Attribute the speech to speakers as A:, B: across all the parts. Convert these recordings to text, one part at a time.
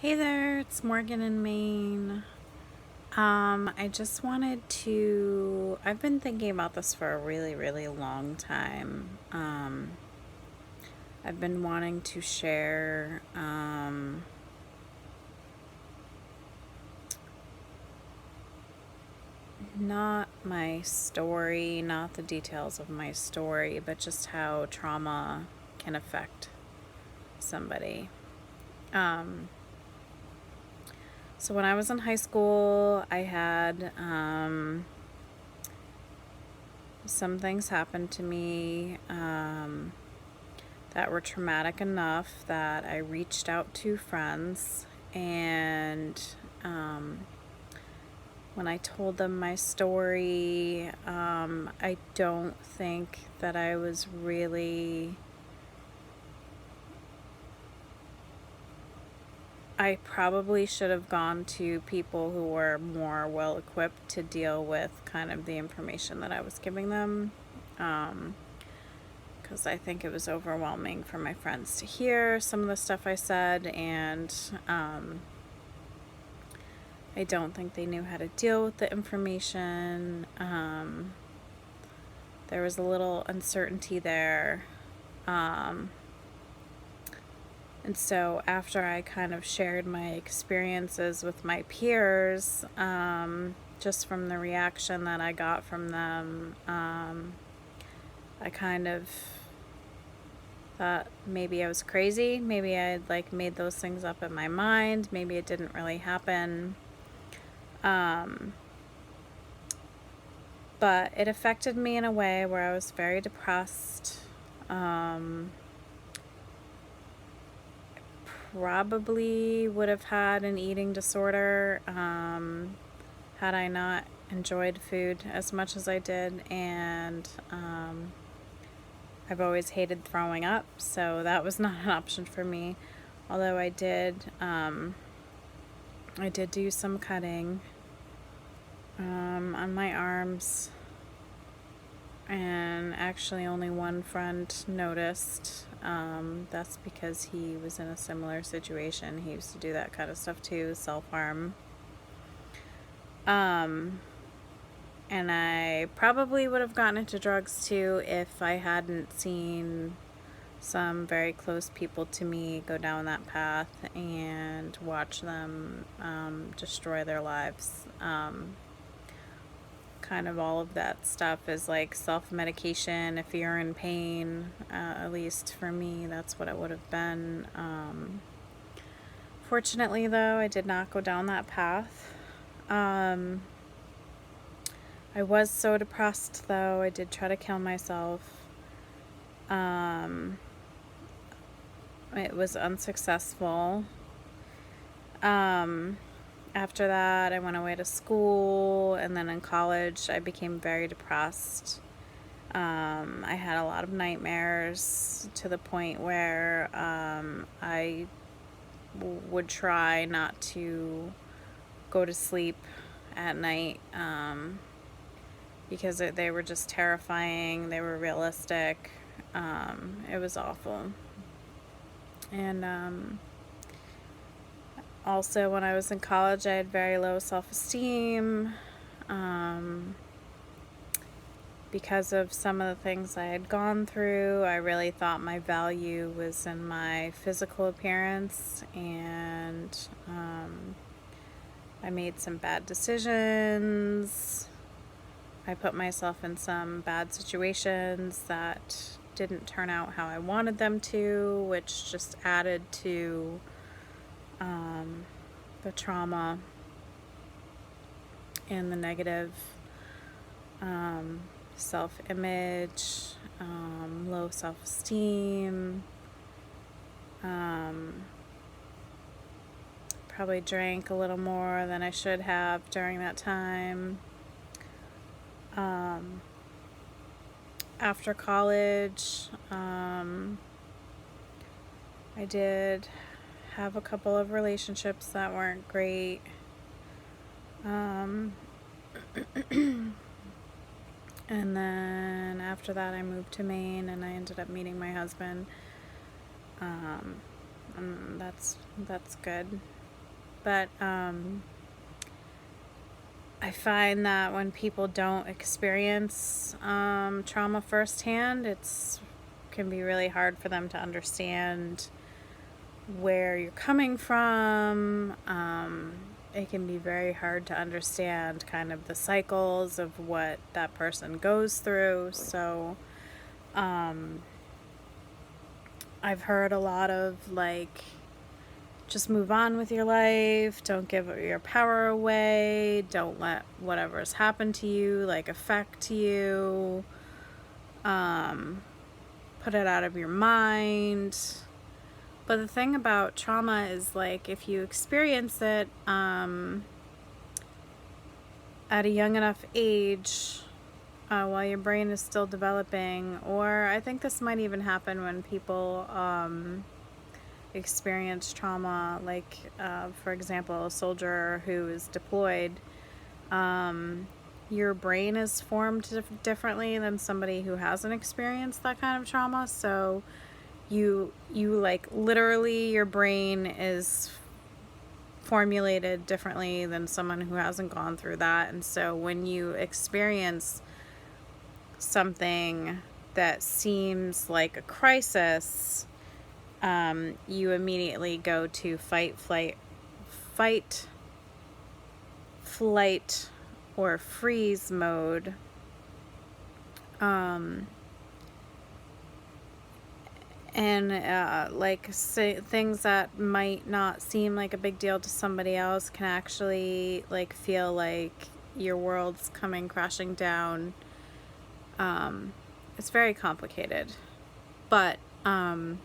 A: Hey there, it's Morgan in Maine. I just wanted to, I've been thinking about this for a really, really long time. I've been wanting to share, not my story, not the details of my story, but just how trauma can affect somebody. So when I was in high school, I had some things happened to me that were traumatic enough that I reached out to friends, and when I told them my story, I don't think that I was really. I probably should have gone to people who were more well equipped to deal with kind of the information that I was giving them. Because I think it was overwhelming for my friends to hear some of the stuff I said, and I don't think they knew how to deal with the information. There was a little uncertainty there. And so after I kind of shared my experiences with my peers, just from the reaction that I got from them, I kind of thought maybe I was crazy. Maybe I had made those things up in my mind. Maybe it didn't really happen. But it affected me in a way where I was very depressed. Probably would have had an eating disorder had I not enjoyed food as much as I did, and I've always hated throwing up, so that was not an option for me. Although I did do some cutting on my arms, and actually only one friend noticed. That's because he was in a similar situation. He used to do that kind of stuff too, self-harm. And I probably would have gotten into drugs too if I hadn't seen some very close people to me go down that path and watch them destroy their lives. Kind of all of that stuff is like self-medication if you're in pain. At least for me, that's what it would have been. Fortunately, though, I did not go down that path. I was so depressed, though. I did try to kill myself. It was unsuccessful. After that, I went away to school, and then in college, I became very depressed. I had a lot of nightmares to the point where I would try not to go to sleep at night because they were just terrifying. They were realistic. It was awful. And also, when I was in college, I had very low self-esteem because of some of the things I had gone through. I really thought my value was in my physical appearance, and I made some bad decisions. I put myself in some bad situations that didn't turn out how I wanted them to, which just added to the trauma and the negative self-image, low self-esteem. Probably drank a little more than I should have during that time. After college, I did have a couple of relationships that weren't great. And then after that, I moved to Maine, and I ended up meeting my husband. And that's good. But I find that when people don't experience trauma firsthand, it's can be really hard for them to understand where you're coming from. It can be very hard to understand kind of the cycles of what that person goes through. So I've heard a lot of like, just move on with your life, don't give your power away, don't let whatever's happened to you like affect you, put it out of your mind. But the thing about trauma is, like, if you experience it at a young enough age, while your brain is still developing, or I think this might even happen when people experience trauma, like, for example, a soldier who is deployed, your brain is formed differently than somebody who hasn't experienced that kind of trauma. So you like, literally your brain is formulated differently than someone who hasn't gone through that. And so when you experience something that seems like a crisis, you immediately go to fight, flight, or freeze mode. And like, say, things that might not seem like a big deal to somebody else can actually like feel like your world's coming crashing down. It's very complicated. But so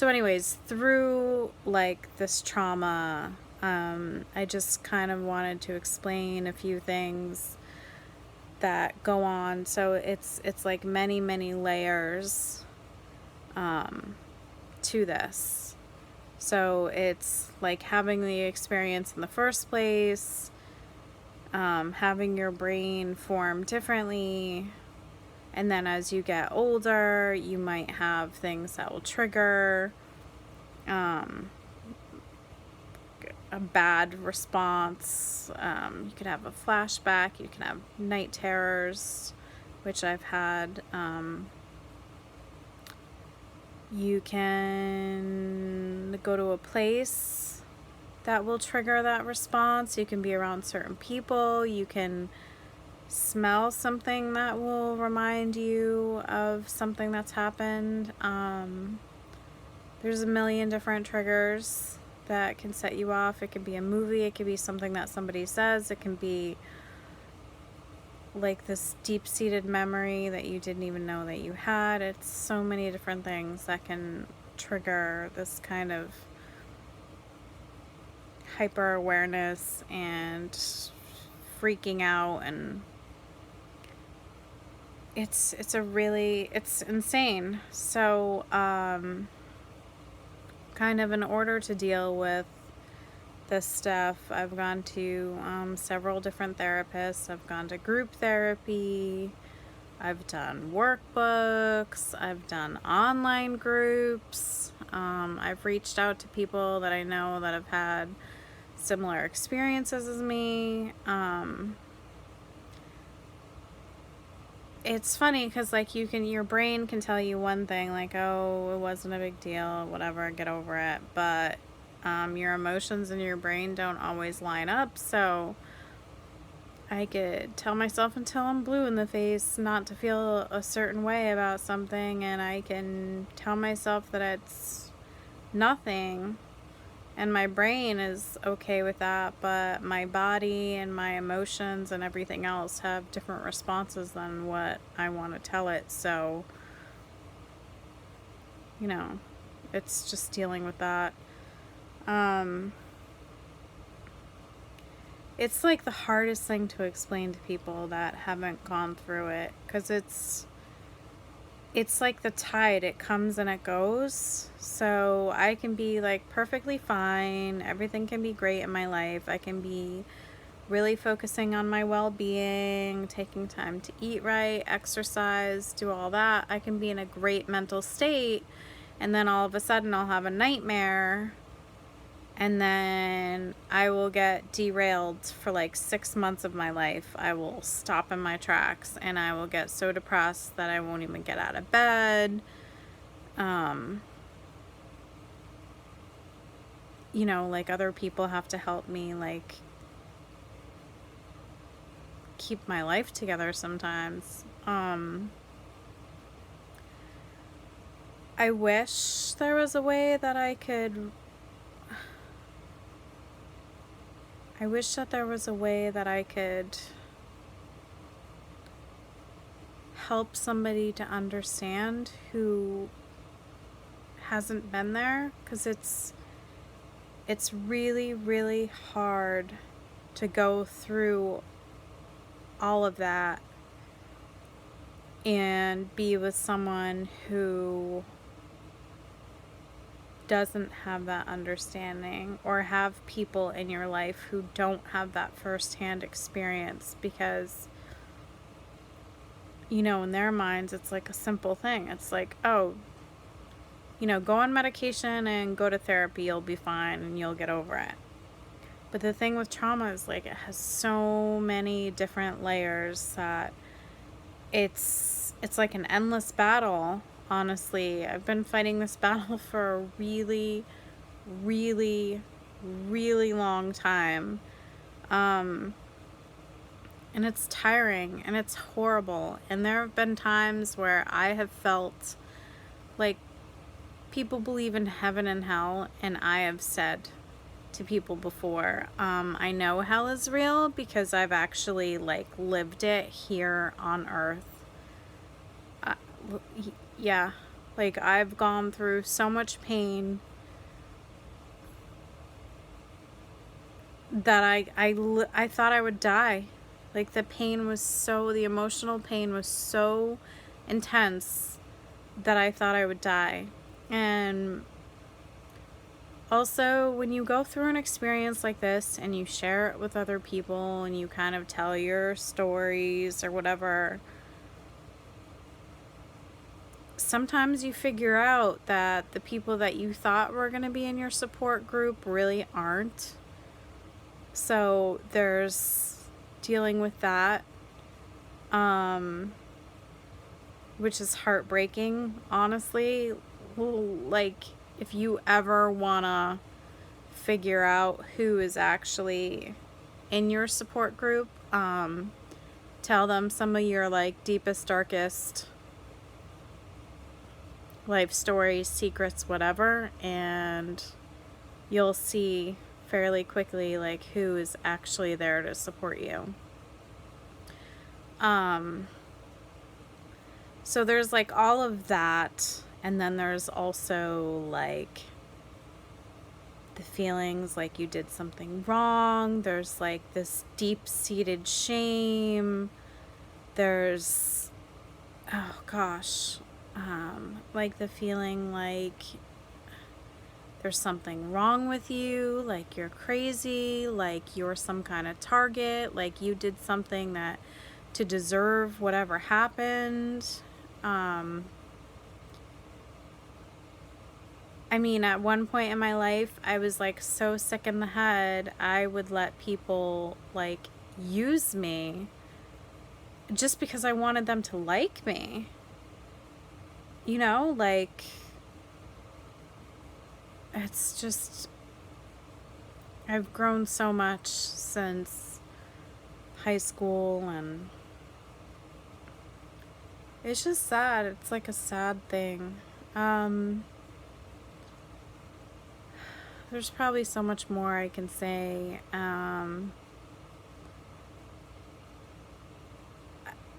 A: anyways, through like this trauma, I just kind of wanted to explain a few things that go on. So it's like many layers to this. So it's like having the experience in the first place, having your brain form differently, and then as you get older, you might have things that will trigger a bad response. You could have a flashback, you can have night terrors, which I've had. You can go to a place that will trigger that response. You can be around certain people. You can smell something that will remind you of something that's happened. There's a million different triggers that can set you off. It could be a movie, it could be something that somebody says, it can be like this deep-seated memory that you didn't even know that you had. It's so many different things that can trigger this kind of hyper awareness and freaking out, and it's insane. So kind of in order to deal with this stuff, I've gone to several different therapists. I've gone to group therapy, I've done workbooks, I've done online groups, I've reached out to people that I know that have had similar experiences as me. It's funny because like your brain can tell you one thing, like, oh, it wasn't a big deal, whatever, get over it, but your emotions in your brain don't always line up. So I could tell myself until I'm blue in the face not to feel a certain way about something, and I can tell myself that it's nothing, and my brain is okay with that, but my body and my emotions and everything else have different responses than what I want to tell it. So, it's just dealing with that. It's like the hardest thing to explain to people that haven't gone through it, because it's like the tide, it comes and it goes. So I can be like perfectly fine, everything can be great in my life, I can be really focusing on my well-being, taking time to eat right, exercise, do all that. I can be in a great mental state, and then all of a sudden I'll have a nightmare, And then I will get derailed for like 6 months of my life. I will stop in my tracks and I will get so depressed that I won't even get out of bed. You know, like other people have to help me, like, keep my life together sometimes. I wish there was a way that I could help somebody to understand who hasn't been there, because it's really, really hard to go through all of that and be with someone who doesn't have that understanding, or have people in your life who don't have that firsthand experience, because, you know, in their minds it's like a simple thing. It's like, oh, you know, go on medication and go to therapy, you'll be fine and you'll get over it. But the thing with trauma is, like, it has so many different layers that it's like an endless battle. Honestly, I've been fighting this battle for a really, really, really long time. And it's tiring and it's horrible. And there have been times where I have felt like people believe in heaven and hell, and I have said to people before, I know hell is real because I've actually, like, lived it here on earth. Yeah, like, I've gone through so much pain that I thought I would die. Like, the emotional pain was so intense that I thought I would die. And also, when you go through an experience like this and you share it with other people and you kind of tell your stories or whatever, sometimes you figure out that the people that you thought were going to be in your support group really aren't. So there's dealing with that, which is heartbreaking, honestly. Like, if you ever want to figure out who is actually in your support group, tell them some of your, like, deepest, darkest life stories, secrets, whatever, and you'll see fairly quickly, like, who is actually there to support you. So there's, like, all of that, and then there's also, like, the feelings like you did something wrong. There's, like, this deep-seated shame. There's, oh gosh, like, the feeling like there's something wrong with you, like you're crazy, like you're some kind of target, like you did something that to deserve whatever happened. I mean, at one point in my life, I was, like, so sick in the head, I would let people, like, use me just because I wanted them to like me. You know, like, it's just, I've grown so much since high school, and it's just sad. It's like a sad thing. There's probably so much more I can say.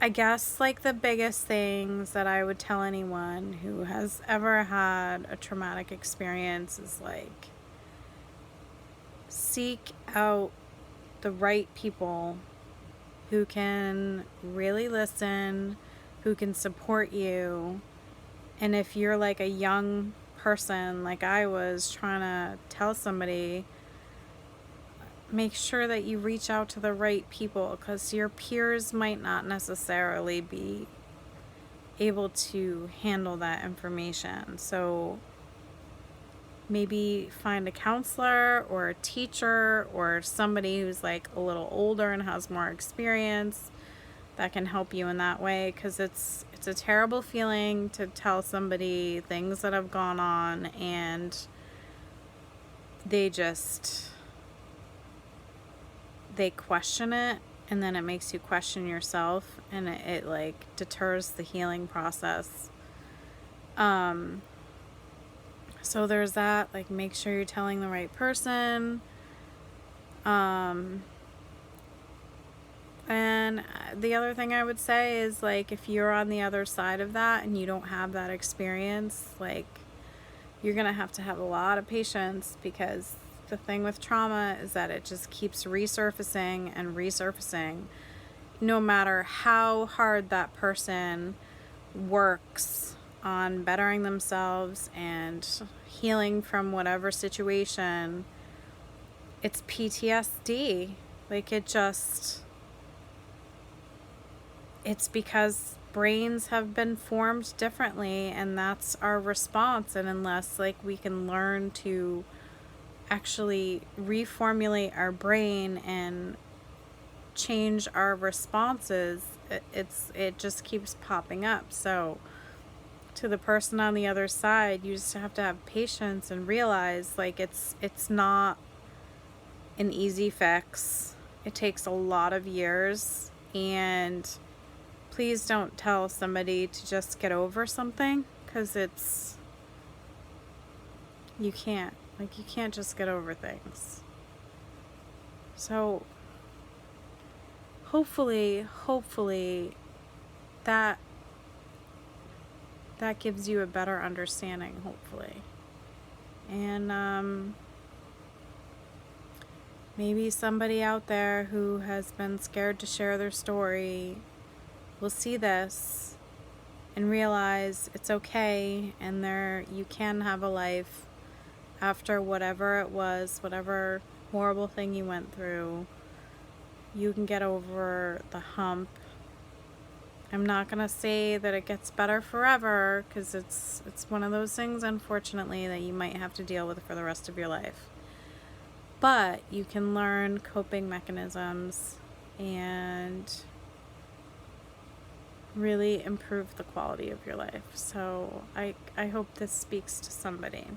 A: I guess, like, the biggest things that I would tell anyone who has ever had a traumatic experience is, like, seek out the right people who can really listen, who can support you. And if you're, like, a young person, like I was, trying to tell somebody, make sure that you reach out to the right people, because your peers might not necessarily be able to handle that information. So maybe find a counselor or a teacher or somebody who's like a little older and has more experience that can help you in that way, because it's a terrible feeling to tell somebody things that have gone on and they question it, and then it makes you question yourself, and it like deters the healing process. So there's that, like, make sure you're telling the right person. And the other thing I would say is, like, if you're on the other side of that and you don't have that experience, like, you're gonna have to have a lot of patience, because the thing with trauma is that it just keeps resurfacing and resurfacing, no matter how hard that person works on bettering themselves and healing from whatever situation. It's PTSD. Like, it's because brains have been formed differently, and that's our response. And unless, like, we can learn to actually reformulate our brain and change our responses, it just keeps popping up. So to the person on the other side, you just have to have patience and realize, like, it's not an easy fix. It takes a lot of years, and please don't tell somebody to just get over something, because you can't. Like, you can't just get over things. So hopefully that gives you a better understanding, hopefully. And maybe somebody out there who has been scared to share their story will see this and realize it's okay, and you can have a life after whatever it was, whatever horrible thing you went through. You can get over the hump. I'm not going to say that it gets better forever, because it's one of those things, unfortunately, that you might have to deal with for the rest of your life. But you can learn coping mechanisms and really improve the quality of your life. So I hope this speaks to somebody.